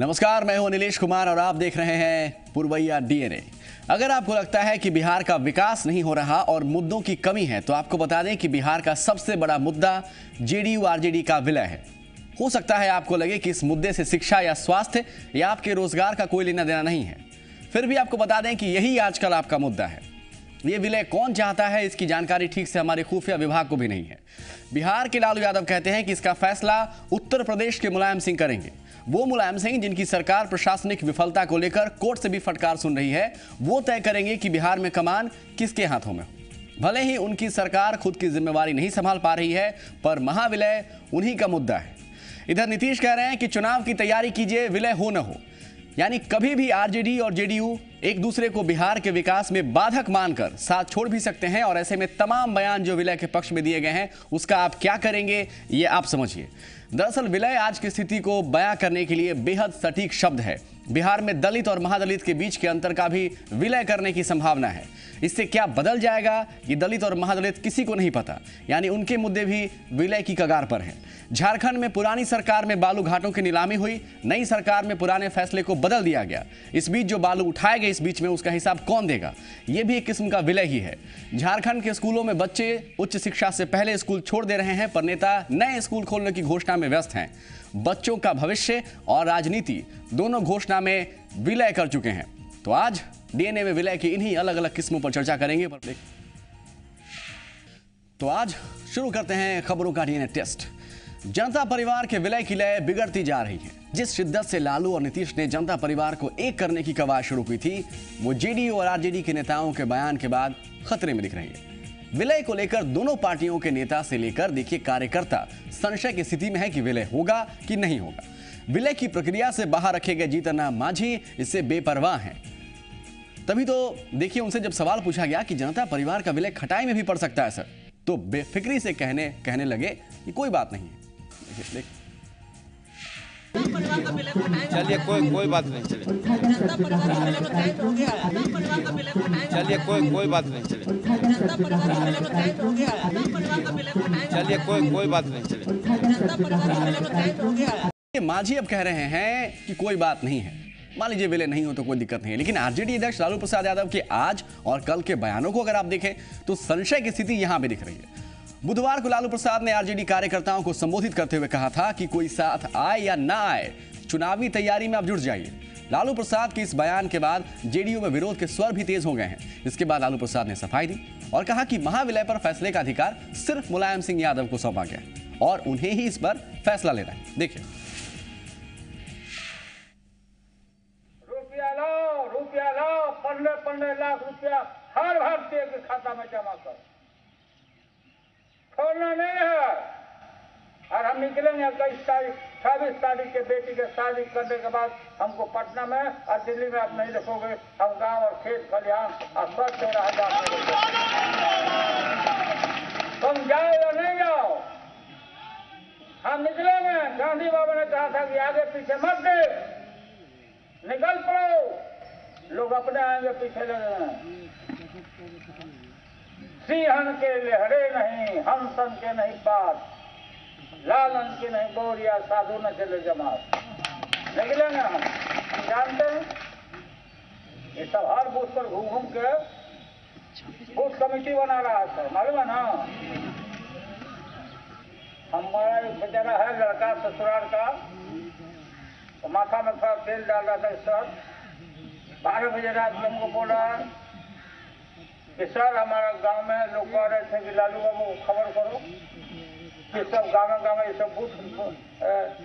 नमस्कार, मैं हूं नीलेश कुमार और आप देख रहे हैं पुरवैया डीएनए। अगर आपको लगता है कि बिहार का विकास नहीं हो रहा और मुद्दों की कमी है तो आपको बता दें कि बिहार का सबसे बड़ा मुद्दा जेडीयू आरजेडी का विलय है। हो सकता है आपको लगे कि इस मुद्दे से शिक्षा या स्वास्थ्य या आपके रोजगार का कोई लेना देना नहीं है, फिर भी आपको बता दें कि यही आजकल आपका मुद्दा है। ये विलय कौन चाहता है इसकी जानकारी ठीक से हमारे खुफिया विभाग को भी नहीं है। बिहार के लालू यादव कहते हैं कि इसका फैसला उत्तर प्रदेश के मुलायम सिंह करेंगे। वो मुलायम सिंह जिनकी सरकार प्रशासनिक विफलता को लेकर कोर्ट से भी फटकार सुन रही है, वो तय करेंगे कि बिहार में कमान किसके हाथों में हो। भले ही उनकी सरकार खुद की जिम्मेवारी नहीं संभाल पा रही है, पर महाविलय उन्हीं का मुद्दा है। इधर नीतीश कह रहे हैं कि चुनाव की तैयारी कीजिए, विलय हो न हो। यानी कभी भी आरजेडी और जेडीयू एक दूसरे को बिहार के विकास में बाधक मानकर साथ छोड़ भी सकते हैं, और ऐसे में तमाम बयान जो विलय के पक्ष में दिए गए हैं उसका आप क्या करेंगे ये आप समझिए। दरअसल विलय आज की स्थिति को बयां करने के लिए बेहद सटीक शब्द है। बिहार में दलित और महादलित के बीच के अंतर का भी विलय करने की संभावना है। इससे क्या बदल जाएगा ये दलित और महादलित किसी को नहीं पता, यानी उनके मुद्दे भी विलय की कगार पर हैं। झारखंड में पुरानी सरकार में बालू घाटों की नीलामी हुई, नई सरकार में पुराने फैसले को बदल दिया गया। इस बीच जो बालू उठाए गए इस बीच में उसका हिसाब कौन देगा, ये भी एक किस्म का विलय ही है। झारखंड के स्कूलों में बच्चे उच्च शिक्षा से पहले स्कूल छोड़ दे रहे हैं, पर नेता नए स्कूल खोलने की घोषणा में व्यस्त हैं। बच्चों का भविष्य और राजनीति दोनों घोषणा में विलय कर चुके हैं। तो आज डीएनए में विलय की इन्हीं अलग अलग किस्मों पर चर्चा करेंगे। तो आज शुरू करते हैं खबरों का डीएनए टेस्ट। जनता परिवार के विलय की लय बिगड़ती जा रही है। जिस शिद्दत से लालू और नीतीश ने जनता परिवार को एक करने की कवायद शुरू की थी, वो जेडीयू और आरजेडी के नेताओं के बयान के बाद खतरे में दिख रही है। विलय को लेकर दोनों पार्टियों के नेता से लेकर देखिए कार्यकर्ता संशय की स्थिति में है कि विलय होगा कि नहीं होगा। विलय की प्रक्रिया से बाहर रखे गए जीतन राम मांझी इससे बेपरवाह हैं। तभी तो देखिए उनसे जब सवाल पूछा गया कि जनता परिवार का विलय खटाई में भी पड़ सकता है सर, तो बेफिक्री से कहने लगे कि कोई बात नहीं है। चलिए कोई बात नहीं, चलिए कोई बात नहीं, चलिए कोई बात नहीं, चलिए। मांझी अब कह रहे हैं कि कोई बात नहीं है, मान लीजिए विलय नहीं हो तो कोई दिक्कत नहीं है। लेकिन आरजेडी अध्यक्ष लालू प्रसाद यादव के आज और कल के बयानों को अगर आप देखें तो संशय की स्थिति यहां भी दिख रही है। बुधवार को लालू प्रसाद ने आरजेडी कार्यकर्ताओं को संबोधित करते हुए कहा था कि कोई साथ आए या ना आए, चुनावी तैयारी में आप जुट जाइए। लालू प्रसाद के इस बयान के बाद जेडीयू में विरोध के स्वर भी तेज हो गए हैं। इसके बाद लालू प्रसाद ने सफाई दी और कहा कि महाविलय पर फैसले का अधिकार सिर्फ मुलायम सिंह यादव को सौंपा गया है और उन्हें ही इस पर फैसला लेना है। देखिए, रुपया लाओ 15 लाख रुपया हर भारतीय के खाता में जमा करो, छोड़ना नहीं है। और हम निकलेंगे 26 तारीख के बेटी के शादी करने के बाद हमको पटना में और दिल्ली में आप नहीं रखोगे। हम गांव और खेत खलिहान और स्वच्छ हो रहा तुम जाओ या नहीं जाओ, हम निकलेंगे। गांधी बाबा ने कहा था कि आगे पीछे मत दे, निकल पड़ो। लोग अपने आएंगे पीछे लगे। सिंहन के लहरे नहीं, हंसन के नहीं बात, लालन की नहीं बोरिया, साधु न चले जमात। निकलेंगे हम जानते हैं। ये सब हर बूथ पर घूम के बूथ कमेटी बना रहा है, मालूम है ना। हमारा एक बेचारा है लड़का ससुराल का, तो माथा में थोड़ा तेल डाल रहा था सर। 12 बजे रात में हमको बोला कि सर हमारा गांव में लोग कह रहे थे कि लालू बाबू को खबर करो कि सब गाँव ये सब बूथ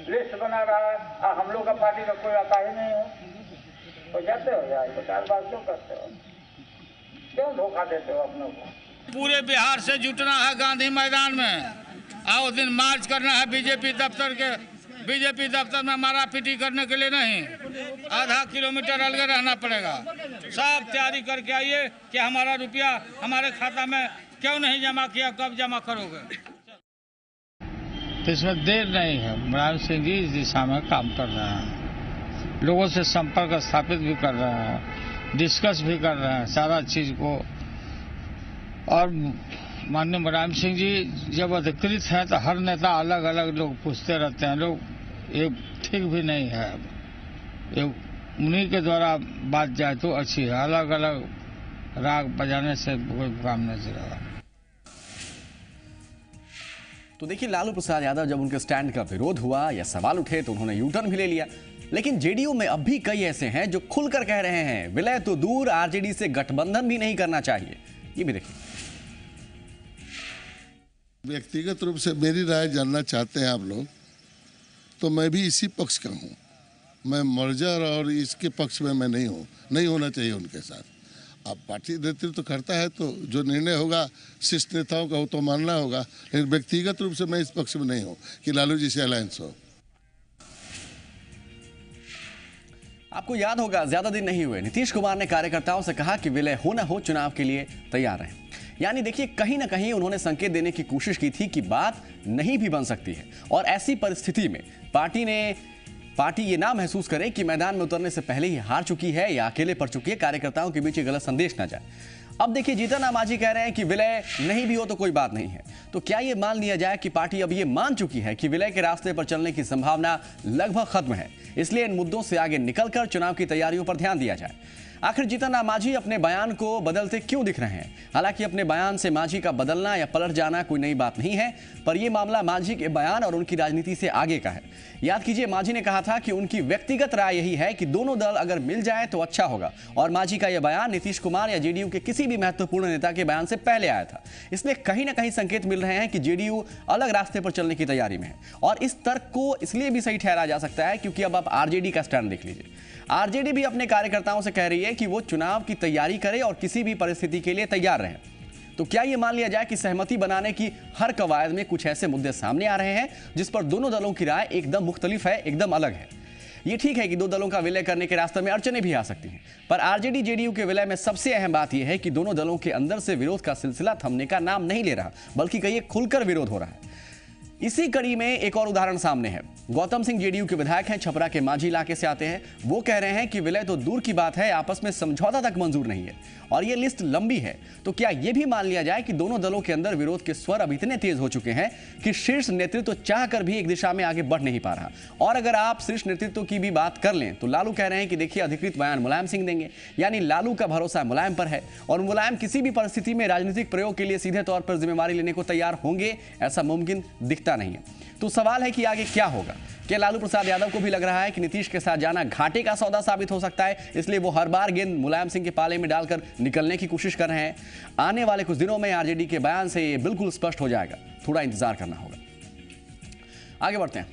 लिस्ट बना रहा है और हम लोग का पार्टी का कोई आता ही नहीं हो। तो जाते हो यार, बेकार बात क्यों करते हो, क्यों धोखा देते हो अपनों को। पूरे बिहार से जुटना है गांधी मैदान में, और उस दिन मार्च करना है बीजेपी दफ्तर में मारा पीटी करने के लिए नहीं, आधा किलोमीटर अलग रहना पड़ेगा। सब तैयारी करके आइए कि हमारा रुपया हमारे खाता में क्यों नहीं जमा किया, कब जमा करोगे। तो इसमें देर नहीं है। मुलायम सिंह जी इस दिशा में काम कर रहे हैं, लोगों से संपर्क स्थापित भी कर रहे हैं, डिस्कस भी कर रहे हैं सारा चीज को। और माननीय मुलायम सिंह जी जब अधिकृत हैं तो हर नेता अलग अलग लोग पूछते रहते हैं, लोग ये ठीक भी नहीं है। ये उन्हीं के द्वारा बात जाए तो अच्छी है। अलग अलग राग बजाने से कोई काम नहीं चलेगा। तो देखिए, लालू प्रसाद यादव जब उनके स्टैंड का विरोध हुआ या सवाल उठे तो उन्होंने यू टर्न भी ले लिया। लेकिन जेडीयू में अब भी कई ऐसे हैं जो खुलकर कह रहे हैं विलय तो दूर, आरजेडी से गठबंधन भी नहीं करना चाहिए। ये भी देखिए। व्यक्तिगत रूप से मेरी राय जानना चाहते हैं आप लोग, तो मैं भी इसी पक्ष का हूँ। मैं मर्जर और इसके पक्ष में मैं नहीं हूँ, नहीं होना चाहिए उनके साथ। अब पार्टी नेतृत्व तो करता है तो जो निर्णय होगा शीर्ष नेताओं का वो तो मानना होगा, लेकिन व्यक्तिगत रूप से मैं इस पक्ष में नहीं हूँ कि लालू जी से अलायंस हो। आपको याद होगा, ज्यादा दिन नहीं हुए नीतीश कुमार ने कार्यकर्ताओं से कहा कि विलय हो न हो चुनाव के लिए तैयार रहें। यानी देखिए, कहीं ना कहीं उन्होंने संकेत देने की कोशिश की थी कि बात नहीं भी बन सकती है। और ऐसी परिस्थिति में पार्टी ये ना महसूस करे कि मैदान में उतरने से पहले ही हार चुकी है या अकेले पड़ चुकी है, कार्यकर्ताओं के बीच गलत संदेश ना जाए। अब देखिए, जीतन राम मांझी कह रहे हैं कि विलय नहीं भी हो तो कोई बात नहीं है। तो क्या ये मान लिया जाए कि पार्टी अब ये मान चुकी है कि विलय के रास्ते पर चलने की संभावना लगभग खत्म है, इसलिए इन मुद्दों से आगे निकलकर चुनाव की तैयारियों पर ध्यान दिया जाए? आखिर जीतन राम मांझी अपने बयान को बदलते क्यों दिख रहे हैं? हालांकि अपने बयान से मांझी का बदलना या पलट जाना कोई नई बात नहीं है, पर यह मामला मांझी के बयान और उनकी राजनीति से आगे का है। याद कीजिए, मांझी ने कहा था कि उनकी व्यक्तिगत राय यही है कि दोनों दल अगर मिल जाए तो अच्छा होगा। और मांझी का यह बयान नीतीश कुमार या जेडीयू के किसी भी महत्वपूर्ण नेता के बयान से पहले आया था। इसलिए कहीं ना कहीं संकेत मिल रहे हैं कि जेडीयू अलग रास्ते पर चलने की तैयारी में है। और इस तर्क को इसलिए भी सही ठहराया जा सकता है क्योंकि अब आप आरजेडी का स्टैंड देख लीजिए। आरजेडी भी अपने कार्यकर्ताओं से कह रही है कि वो चुनाव की तैयारी करे और किसी भी परिस्थिति के लिए तैयार रहे। तो क्या ये मान लिया जाए कि सहमति बनाने की हर कवायद में कुछ ऐसे मुद्दे सामने आ रहे हैं जिस पर दोनों दलों की राय एकदम मुख्तलिफ है, एकदम अलग है? ये ठीक है कि दो दलों का विलय करने के रास्ते में अड़चनें भी आ सकती हैं, पर आरजेडी जेडीयू के विलय में सबसे अहम बात यह है कि दोनों दलों के अंदर से विरोध का सिलसिला थमने का नाम नहीं ले रहा, बल्कि कहीं खुलकर विरोध हो रहा है। इसी कड़ी में एक और उदाहरण सामने है। गौतम सिंह जेडीयू के विधायक हैं, छपरा के मांझी इलाके से आते हैं। वो कह रहे हैं कि विलय तो दूर की बात है, आपस में समझौता तक मंजूर नहीं है और ये लिस्ट लंबी है। तो क्या यह भी मान लिया जाए कि दोनों दलों के अंदर विरोध के स्वर अब इतने तेज हो चुके हैं कि शीर्ष नेतृत्व चाहकर भी एक दिशा में आगे बढ़ नहीं पा रहा? और अगर आप शीर्ष नेतृत्व की भी बात कर लें तो लालू कह रहे हैं कि देखिए, अधिकृत बयान मुलायम सिंह देंगे, यानी लालू का भरोसा मुलायम पर है और मुलायम किसी भी परिस्थिति में राजनीतिक प्रयोग के लिए सीधे तौर पर जिम्मेवारी लेने को तैयार होंगे, ऐसा मुमकिन दिखता नहीं है। तो सवाल है कि आगे क्या होगा? क्या लालू प्रसाद यादव को भी लग रहा है कि नीतीश के साथ जाना घाटे का सौदा साबित हो सकता है, इसलिए वो हर बार गेंद मुलायम सिंह के पाले में डालकर निकलने की कोशिश कर रहे हैं? आने वाले कुछ दिनों में आरजेडी के बयान से ये बिल्कुल स्पष्ट हो जाएगा, थोड़ा इंतजार करना होगा। आगे बढ़ते हैं।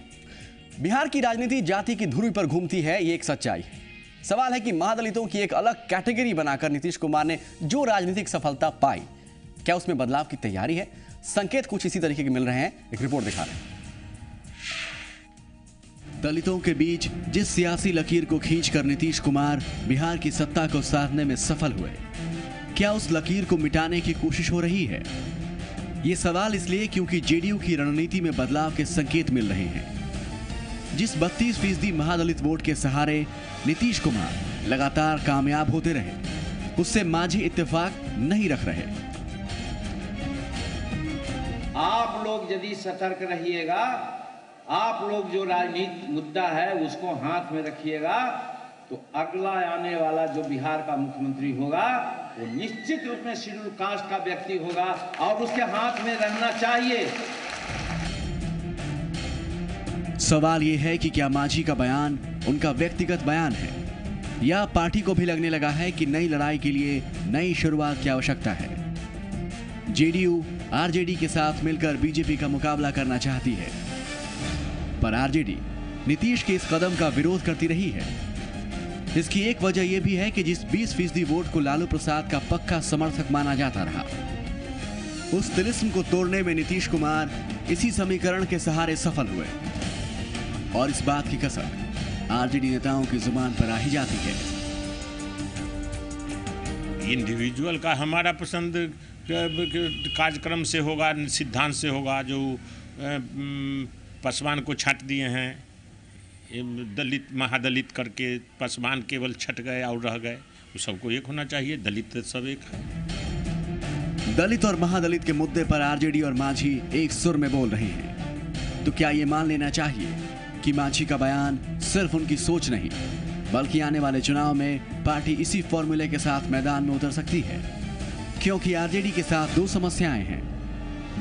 बिहार की राजनीति जाति की धुरी पर घूमती है, ये एक सच्चाई है। सवाल है कि महादलितों की एक अलग कैटेगरी बनाकर नीतीश कुमार ने जो राजनीतिक सफलता पाई, क्या उसमें बदलाव की तैयारी है? संकेत कुछ इसी तरीके के मिल रहे हैं, एक रिपोर्ट दिखा रहे हैं। दलितों के बीच जिस सियासी लकीर को खींचकर नीतीश कुमार बिहार की सत्ता को साधने में सफल हुए, क्या उस लकीर को मिटाने की कोशिश हो रही है? ये सवाल इसलिए क्योंकि जेडीयू की रणनीति में बदलाव के संकेत मिल रहे हैं। जिस 32% महादलित वोट के सहारे नीतीश कुमार लगातार कामयाब होते रहे, उससे मांझी इत्तेफाक नहीं रख रहे। आप लोग यदि सतर्क रहिएगा, आप लोग जो राजनीतिक मुद्दा है उसको हाथ में रखिएगा, तो अगला आने वाला जो बिहार का मुख्यमंत्री होगा वो निश्चित रूप में शेड्यूल कास्ट का व्यक्ति होगा और उसके हाथ में रहना चाहिए। सवाल यह है कि क्या मांझी का बयान उनका व्यक्तिगत बयान है या पार्टी को भी लगने लगा है कि नई लड़ाई के लिए नई शुरुआत की आवश्यकता है? जेडीयू आरजेडी के साथ मिलकर बीजेपी का मुकाबला करना चाहती है, पर आरजेडी नीतीश के इस कदम का विरोध करती रही है। इसकी एक वजह यह भी है कि जिस 20% वोट को लालू प्रसाद का पक्का समर्थक माना जाता रहा, उस तिलिस्म को तोड़ने में नीतीश कुमार इसी समीकरण के सहारे सफल हुए और इस बात की कसम आरजेडी नेताओं की जुबान पर आ ही जाती है। इंडिविजुअल का हमारा पसंद कार्यक्रम से होगा, सिद्धांत से होगा। जो पासवान को छाट दिए हैं, दलित महादलित करके पासवान केवल छट गए और रह गए, वो सबको एक होना चाहिए। दलित सब एक है। दलित और महादलित के मुद्दे पर आरजेडी और मांझी एक सुर में बोल रहे हैं। तो क्या ये मान लेना चाहिए कि मांझी का बयान सिर्फ उनकी सोच नहीं, बल्कि आने वाले चुनाव में पार्टी इसी फॉर्मूले के साथ मैदान में उतर सकती है, क्योंकि आरजेडी के साथ दो समस्याएं हैं।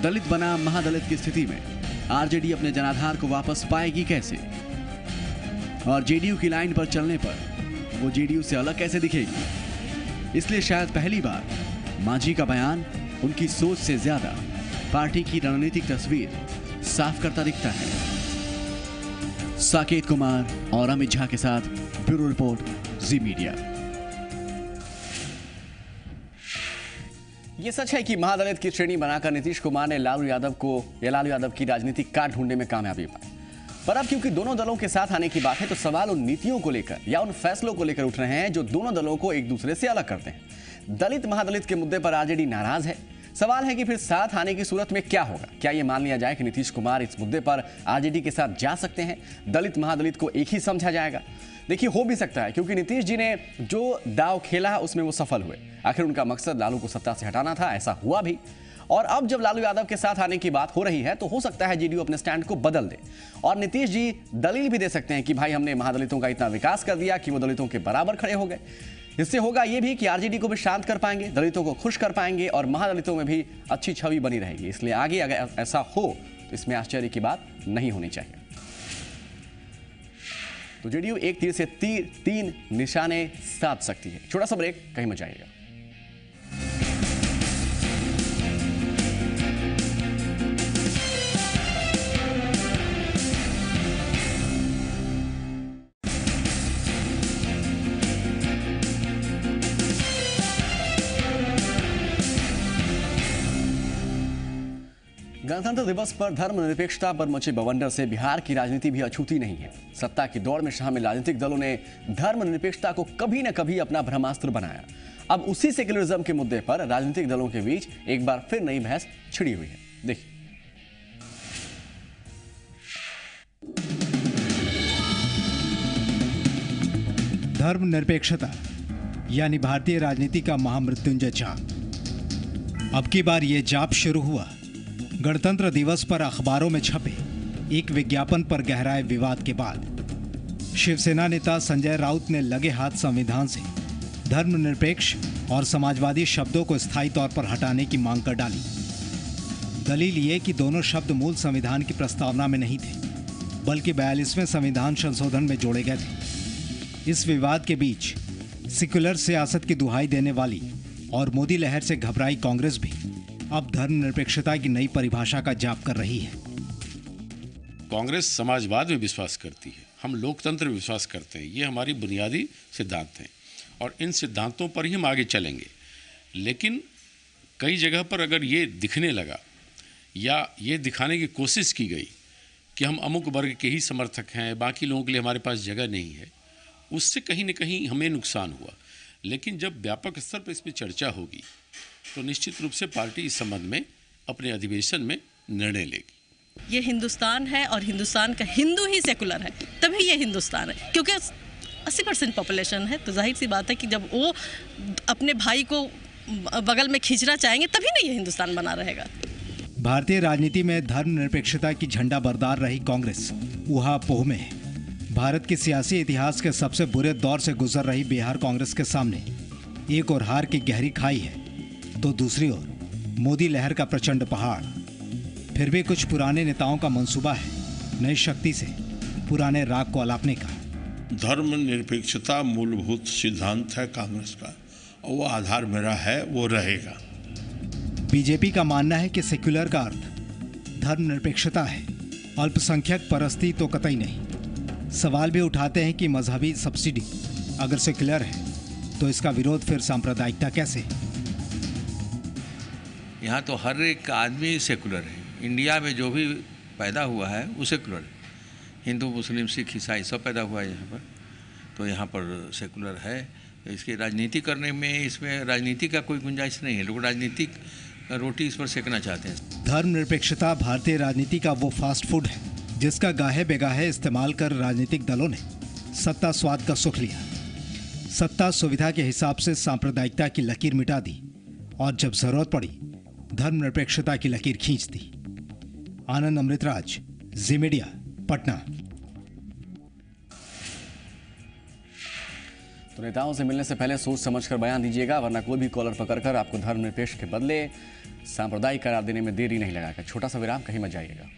दलित बनाम महादलित की स्थिति में आरजेडी अपने जनाधार को वापस पाएगी कैसे, और जेडीयू की लाइन पर चलने पर वो जेडीयू से अलग कैसे दिखेगी। इसलिए शायद पहली बार मांझी का बयान उनकी सोच से ज्यादा पार्टी की रणनीतिक तस्वीर साफ करता दिखता है। साकेत कुमार और अमित झा के साथ ब्यूरो रिपोर्ट, जी मीडिया। ये सच है कि महादलित की श्रेणी बनाकर नीतीश कुमार ने लालू यादव की राजनीतिक काट ढूंढने में कामयाबी पाई। पर अब क्योंकि दोनों दलों के साथ आने की बात है, तो सवाल उन नीतियों को लेकर या उन फैसलों को लेकर उठ रहे हैं जो दोनों दलों को एक दूसरे से अलग करते हैं। दलित महादलित के मुद्दे पर आरजेडी नाराज है। सवाल है कि फिर साथ आने की सूरत में क्या होगा। क्या यह मान लिया जाए कि नीतीश कुमार इस मुद्दे पर आरजेडी के साथ जा सकते हैं, दलित महादलित को एक ही समझा जाएगा? देखिए, हो भी सकता है, क्योंकि नीतीश जी ने जो दाव खेला उसमें वो सफल हुए। आखिर उनका मकसद लालू को सत्ता से हटाना था, ऐसा हुआ भी। और अब जब लालू यादव के साथ आने की बात हो रही है, तो हो सकता है जेडीयू अपने स्टैंड को बदल दे और नीतीश जी दलील भी दे सकते हैं कि भाई हमने महादलितों का इतना विकास कर दिया कि वो दलितों के बराबर खड़े हो गए। इससे होगा ये भी कि आरजेडी को भी शांत कर पाएंगे, दलितों को खुश कर पाएंगे और महादलितों में भी अच्छी छवि बनी रहेगी। इसलिए आगे अगर ऐसा हो तो इसमें आश्चर्य की बात नहीं होनी चाहिए। तो जेडीयू एक तीर से तीन निशाने साध सकती है। छोटा सा ब्रेक, कहीं मत जाइएगा। गणतंत्र दिवस पर धर्मनिरपेक्षता पर मचे बवंडर से बिहार की राजनीति भी अछूती नहीं है। सत्ता की दौड़ में शामिल राजनीतिक दलों ने धर्मनिरपेक्षता को कभी न कभी अपना ब्रह्मास्त्र बनाया। अब उसी सेक्युलरिज्म के मुद्दे पर राजनीतिक दलों के बीच एक बार फिर नई बहस छिड़ी हुई है। देखिए, धर्मनिरपेक्षता यानी भारतीय राजनीति का महामृत्युंजय जाप। अब की बार यह जाप शुरू हुआ गणतंत्र दिवस पर अखबारों में छपे एक विज्ञापन पर गहराए विवाद के बाद। शिवसेना नेता संजय राउत ने लगे हाथ संविधान से धर्मनिरपेक्ष और समाजवादी शब्दों को स्थायी तौर पर हटाने की मांग कर डाली। दलील ये कि दोनों शब्द मूल संविधान की प्रस्तावना में नहीं थे, बल्कि 42वें संविधान संशोधन में जोड़े गए थे। इस विवाद के बीच सेक्युलर सियासत की दुहाई देने वाली और मोदी लहर से घबराई कांग्रेस भी अब धर्मनिरपेक्षता की नई परिभाषा का जाप कर रही है। कांग्रेस समाजवाद में विश्वास करती है, हम लोकतंत्र में विश्वास करते हैं। ये हमारी बुनियादी सिद्धांत हैं और इन सिद्धांतों पर ही हम आगे चलेंगे। लेकिन कई जगह पर अगर ये दिखने लगा या ये दिखाने की कोशिश की गई कि हम अमुक वर्ग के ही समर्थक हैं, बाकी लोगों के लिए हमारे पास जगह नहीं है, उससे कहीं न कहीं हमें नुकसान हुआ। लेकिन जब व्यापक स्तर पर इस पर चर्चा होगी तो निश्चित रूप से पार्टी इस संबंध में अपने अधिवेशन में निर्णय लेगी। ये हिंदुस्तान है और हिंदुस्तान का हिंदू ही सेकुलर है, तभी ये हिंदुस्तान है। क्योंकि 80% पॉपुलेशन है, तो जाहिर सी बात है कि जब वो अपने भाई को बगल में खींचना चाहेंगे तभी ना ये हिंदुस्तान बना रहेगा। भारतीय राजनीति में धर्मनिरपेक्षता की झंडा बरदार रही कांग्रेस ऊहापोह में है। भारत के सियासी इतिहास के सबसे बुरे दौर से गुजर रही बिहार कांग्रेस के सामने एक और हार की गहरी खाई है, तो दूसरी ओर मोदी लहर का प्रचंड पहाड़। फिर भी कुछ पुराने नेताओं का मंसूबा है नई शक्ति से पुराने राग को अलापने का। धर्मनिरपेक्षता मूलभूत सिद्धांत है कांग्रेस का और वो आधार मेरा है, वो रहेगा। बीजेपी का मानना है कि सेक्युलर का अर्थ धर्मनिरपेक्षता है, अल्पसंख्यक परस्ती तो कतई नहीं। सवाल भी उठाते हैं कि मजहबी सब्सिडी अगर सेक्युलर है तो इसका विरोध फिर सांप्रदायिकता कैसे? यहाँ तो हर एक आदमी सेकुलर है। इंडिया में जो भी पैदा हुआ है वो सेकुलर है। हिंदू, मुस्लिम, सिख, ईसाई सब पैदा हुआ है यहाँ पर, तो यहाँ पर सेकुलर है। इसकी राजनीति करने में इसमें राजनीति का कोई गुंजाइश नहीं है। लोग राजनीतिक रोटी इस पर सेकना चाहते हैं। धर्मनिरपेक्षता भारतीय राजनीति का वो फास्ट फूड है जिसका गाहे बेगाहे इस्तेमाल कर राजनीतिक दलों ने सत्ता स्वाद का सुख लिया। सत्ता सुविधा के हिसाब से सांप्रदायिकता की लकीर मिटा दी और जब जरूरत पड़ी धर्मनिरपेक्षता की लकीर खींच दी। आनंद अमृतराज, जी मीडिया, पटना। तो नेताओं से मिलने से पहले सोच समझकर बयान दीजिएगा, वरना कोई भी कॉलर पकड़कर आपको धर्मनिरपेक्ष के बदले सांप्रदायिक करार देने में देरी नहीं लगाएगा। छोटा सा विराम, कहीं मत जाइएगा।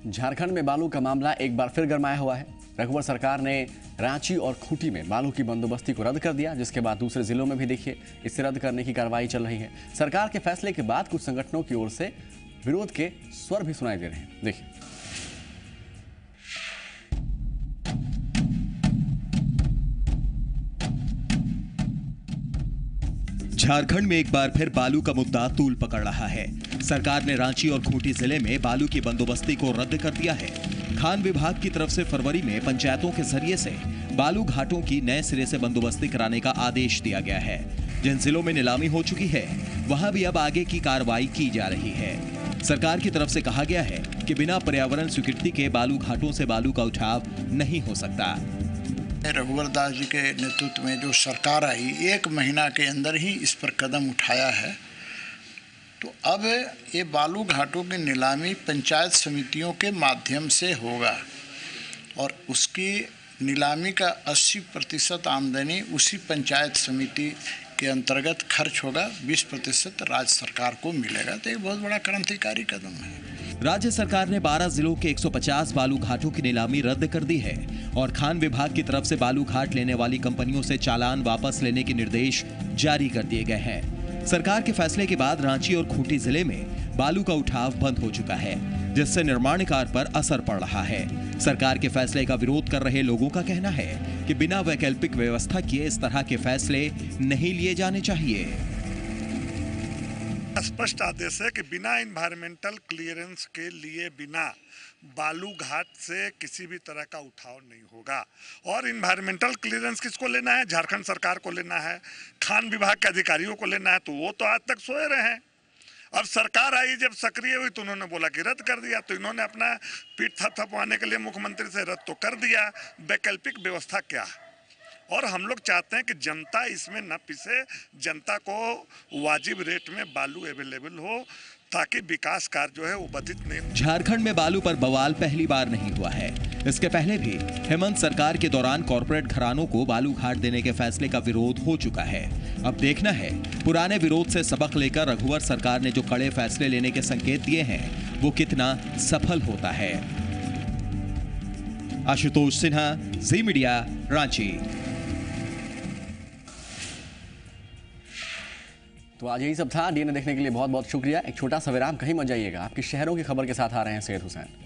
झारखंड में बालू का मामला एक बार फिर गरमाया हुआ है। रघुवर सरकार ने रांची और खूंटी में बालू की बंदोबस्ती को रद्द कर दिया, जिसके बाद दूसरे जिलों में भी देखिए इसे रद्द करने की कार्रवाई चल रही है। सरकार के फैसले के बाद कुछ संगठनों की ओर से विरोध के स्वर भी सुनाई दे रहे हैं। देखिए, झारखंड में एक बार फिर बालू का मुद्दा तूल पकड़ रहा है। सरकार ने रांची और खूंटी जिले में बालू की बंदोबस्ती को रद्द कर दिया है। खान विभाग की तरफ से फरवरी में पंचायतों के जरिए से बालू घाटों की नए सिरे से बंदोबस्ती कराने का आदेश दिया गया है। जिन जिलों में नीलामी हो चुकी है वहां भी अब आगे की कार्रवाई की जा रही है। सरकार की तरफ से कहा गया है कि बिना पर्यावरण स्वीकृति के बालू घाटों से बालू का उठाव नहीं हो सकता। रघुवर दास जी के नेतृत्व में जो सरकार आई, 1 महीना के अंदर ही इस पर कदम उठाया है। तो अब ये बालू घाटों की नीलामी पंचायत समितियों के माध्यम से होगा और उसकी नीलामी का 80% आमदनी उसी पंचायत समिति के अंतर्गत खर्च होगा, 20% राज्य सरकार को मिलेगा। तो एक बहुत बड़ा क्रांतिकारी कदम है। राज्य सरकार ने 12 जिलों के 150 बालू घाटों की नीलामी रद्द कर दी है और खान विभाग की तरफ से बालू घाट लेने वाली कंपनियों से चालान वापस लेने के निर्देश जारी कर दिए गए हैं। सरकार के फैसले के बाद रांची और खूंटी जिले में बालू का उठाव बंद हो चुका है, जिससे निर्माण कार्य पर असर पड़ रहा है। सरकार के फैसले का विरोध कर रहे लोगों का कहना है कि बिना वैकल्पिक व्यवस्था किए इस तरह के फैसले नहीं लिए जाने चाहिए। स्पष्ट आदेश है कि बिना इन्वायरमेंटल क्लियरेंस के लिए बिना बालू घाट से किसी भी तरह का उठाव नहीं होगा। और इन्वायरमेंटल क्लियरेंस किसको लेना है? झारखंड सरकार को लेना है, खान विभाग के अधिकारियों को लेना है। तो वो तो आज तक सोए रहे हैं। अब सरकार आई, जब सक्रिय हुई तो उन्होंने बोला कि रद्द कर दिया। तो इन्होंने अपना पीठ थपथपाने के लिए मुख्यमंत्री से रद्द तो कर दिया, वैकल्पिक व्यवस्था क्या है? और हम लोग चाहते हैं कि जनता इसमें न पिसे, जनता को वाजिब रेट में बालू अवेलेबल हो ताकि विकास कार्य जो है वो बाधित नहीं हो। झारखंड में बालू पर बवाल पहली बार नहीं हुआ है। इसके पहले भी हेमंत सरकार के दौरान कॉर्पोरेट घरानों को बालू घाट देने के फैसले का विरोध हो चुका है। अब देखना है पुराने विरोध से सबक लेकर रघुवर सरकार ने जो कड़े फैसले लेने के संकेत दिए हैं वो कितना सफल होता है। आशुतोष सिन्हा, जी मीडिया, रांची। तो आज यही सब था। डीएनए देखने के लिए बहुत बहुत शुक्रिया। एक छोटा सा विराम, कहीं मत जाइएगा। आपके शहरों की खबर के साथ आ रहे हैं सैयद हुसैन।